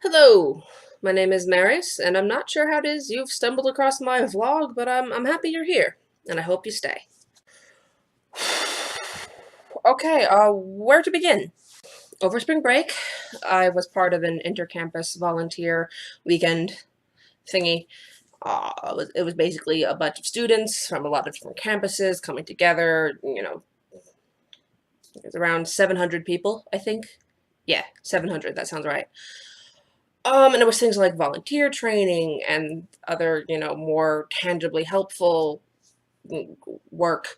Hello, my name is Maris, and I'm not sure how it is you've stumbled across my vlog, but I'm happy you're here, and I hope you stay. Okay, where to begin? Over spring break, I was part of an intercampus volunteer weekend thingy. It was basically a bunch of students from a lot of different campuses coming together. It was around 700 people, I think. Yeah, 700. That sounds right. And it was things like volunteer training and other, more tangibly helpful work.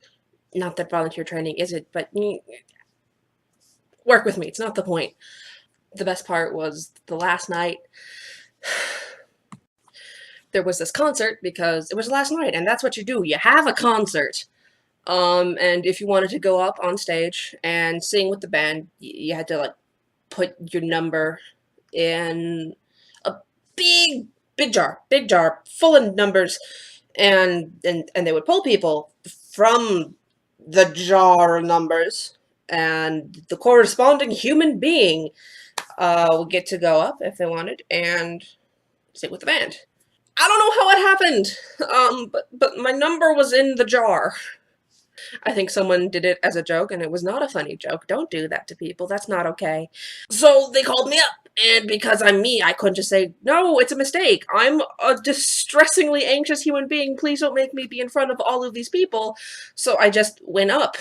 Not that volunteer training isn't, but work with me. It's not the point. The best part was the last night. There was this concert because it was last night, and that's what you do. You have a concert. And if you wanted to go up on stage and sing with the band, you had to like put your number in a big, big jar full of numbers, and they would pull people from the jar of numbers, and the corresponding human being would get to go up if they wanted and sit with the band. I don't know how it happened, but my number was in the jar. I think someone did it as a joke, and it was not a funny joke. Don't do that to people. That's not okay. So they called me up, and because I'm me, I couldn't just say, no, it's a mistake. I'm a distressingly anxious human being. Please don't make me be in front of all of these people. So I just went up.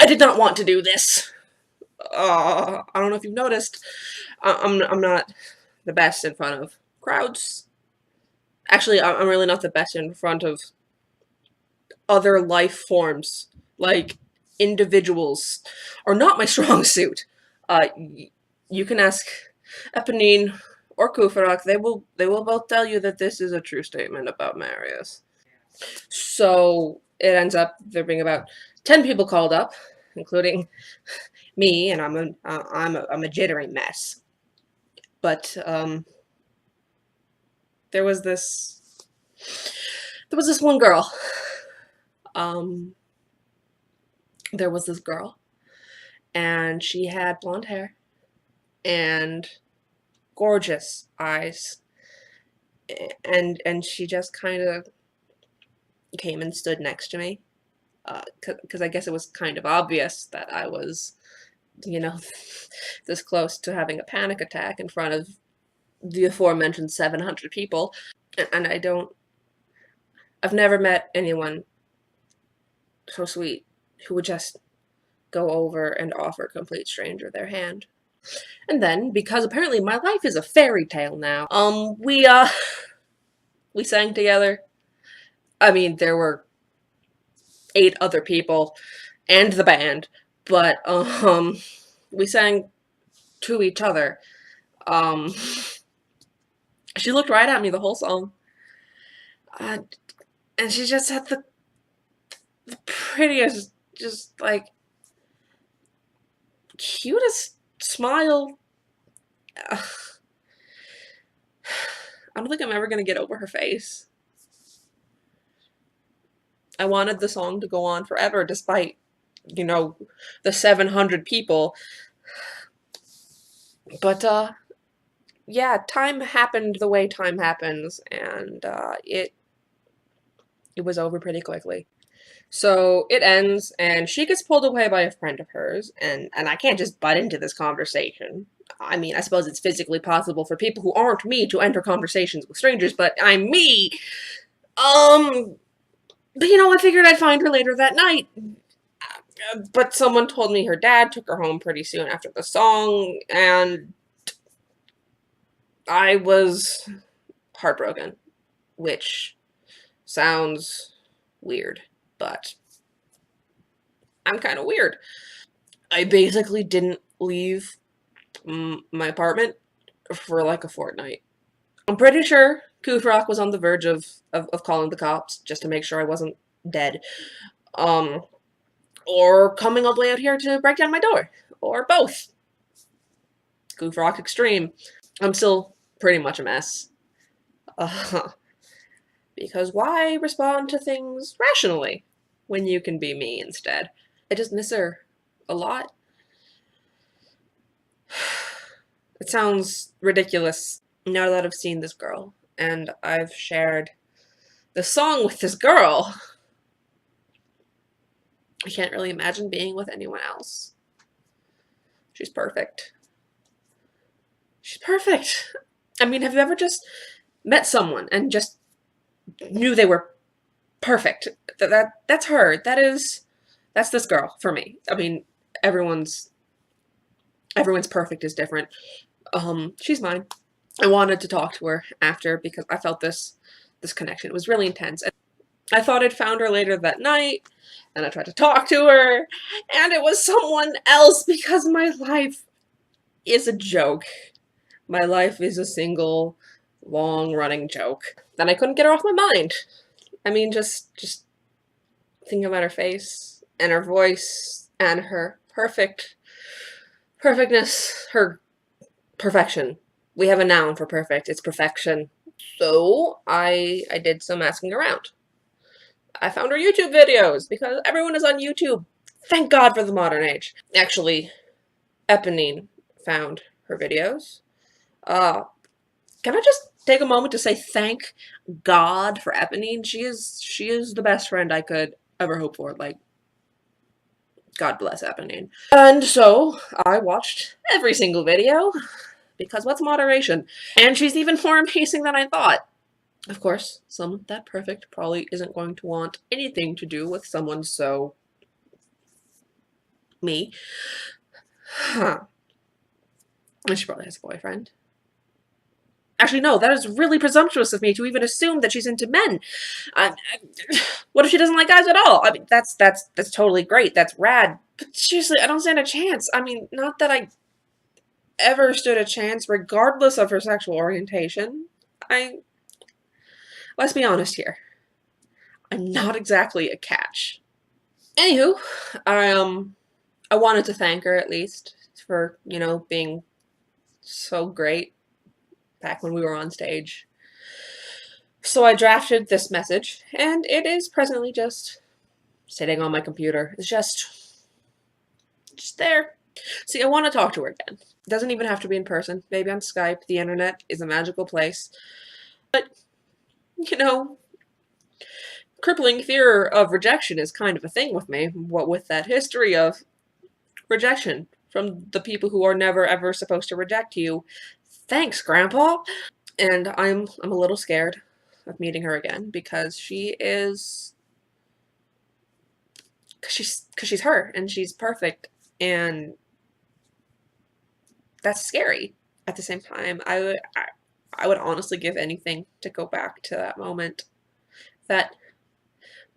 I did not want to do this. I don't know if you've noticed. I'm not the best in front of crowds. Actually, I'm really not the best in front of other life forms. Like, individuals are not my strong suit. Uh, you can ask Eponine or Kufarak. They will both tell you that this is a true statement about Marius. So it ends up there being about 10 people called up, including me, and I'm a jittery mess. But there was this there was this one girl. Um, there was this girl, and she had blonde hair and gorgeous eyes, and she just kind of came and stood next to me, because I guess it was kind of obvious that I was, you know, this close to having a panic attack in front of the aforementioned 700 people. And I've never met anyone so sweet who would just go over and offer a complete stranger their hand. And then, because apparently my life is a fairy tale now, we sang together. I mean, there were 8 other people and the band, but we sang to each other. Um, she looked right at me the whole song, uh, and she just had the prettiest, just like cutest smile. I don't think I'm ever gonna get over her face. I wanted the song to go on forever, despite, the 700 people. But yeah, time happened the way time happens, and it was over pretty quickly. So it ends, and she gets pulled away by a friend of hers, and I can't just butt into this conversation. I mean, I suppose it's physically possible for people who aren't me to enter conversations with strangers, but I'm me. Um, but I figured I'd find her later that night. But someone told me her dad took her home pretty soon after the song, and I was heartbroken, which sounds weird, but I'm kind of weird. I basically didn't leave my apartment for like a fortnight. I'm pretty sure Kufrock was on the verge of calling the cops just to make sure I wasn't dead. Um, or coming all the way out here to break down my door. Or both. Kufrock extreme. I'm still pretty much a mess. Uh, because why respond to things rationally when you can be me instead? I just miss her a lot. It sounds ridiculous now that I've seen this girl and I've shared the song with this girl. I can't really imagine being with anyone else. She's perfect. She's perfect. I mean, have you ever just met someone and just knew they were perfect? That's her. That's this girl for me. I mean, everyone's perfect is different. She's mine. I wanted to talk to her after because I felt this connection. It was really intense. And I thought I'd found her later that night, and I tried to talk to her, and it was someone else because my life is a joke. My life is a single, long-running joke that I couldn't get her off my mind. I mean, just thinking about her face and her voice and her perfectness, her perfection. We have a noun for perfect. It's perfection. So I did some asking around. I found her YouTube videos because everyone is on YouTube. Thank God for the modern age. Actually, Eponine found her videos. Can I just take a moment to say thank God for Eponine? She is the best friend I could ever hope for. Like, God bless Eponine. And so I watched every single video because what's moderation? And she's even more amazing than I thought. Of course, someone that perfect probably isn't going to want anything to do with someone so me. Huh. And she probably has a boyfriend. Actually, no, that is really presumptuous of me to even assume that she's into men. What if she doesn't like guys at all? I mean, that's totally great. That's rad. But seriously, I don't stand a chance. I mean, not that I ever stood a chance, regardless of her sexual orientation. Let's be honest here. I'm not exactly a catch. Anywho, I wanted to thank her at least for, being so great back when we were on stage. So I drafted this message, and it is presently just sitting on my computer. It's just there. See, I want to talk to her again. It doesn't even have to be in person. Maybe on Skype. The internet is a magical place. But, crippling fear of rejection is kind of a thing with me. What with that history of rejection from the people who are never ever supposed to reject you. Thanks, Grandpa. And I'm a little scared of meeting her again because she's her and she's perfect, and that's scary. At the same time, I would honestly give anything to go back to that moment, that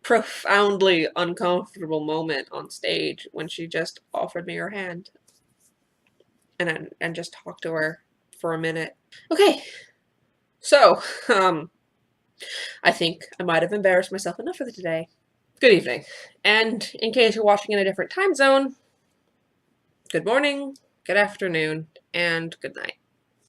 profoundly uncomfortable moment on stage when she just offered me her hand and just talked to her for a minute. Okay, so I think I might have embarrassed myself enough for today. Good evening, and in case you're watching in a different time zone, good morning, good afternoon, and good night.